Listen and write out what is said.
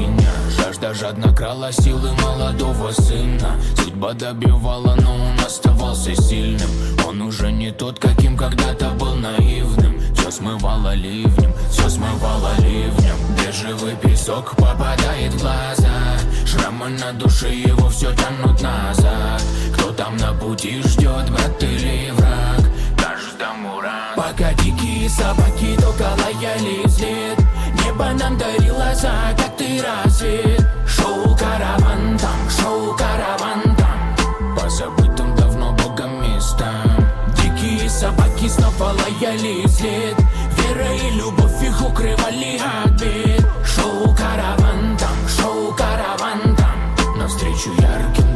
меня. Жажда жадно крала силы молодого сына. Судьба добивала, но он оставался сильным. Он уже не тот, каким когда-то был наивным. Все смывало ливнем, все смывало ливнем. Бежевый песок попадает в глаза. Шрамы на душе его все тянут назад. Кто там на пути ждет, брат или враг? Каждому рад. Пока дикие собаки только лаяли вслед, небо нам дарило закатный рассвет. Шоу караван там, по забытым давно богом местам. Дикие собаки снова лаяли вслед, вера и любовь их укрывали от бед. Шоу караван там, навстречу ярким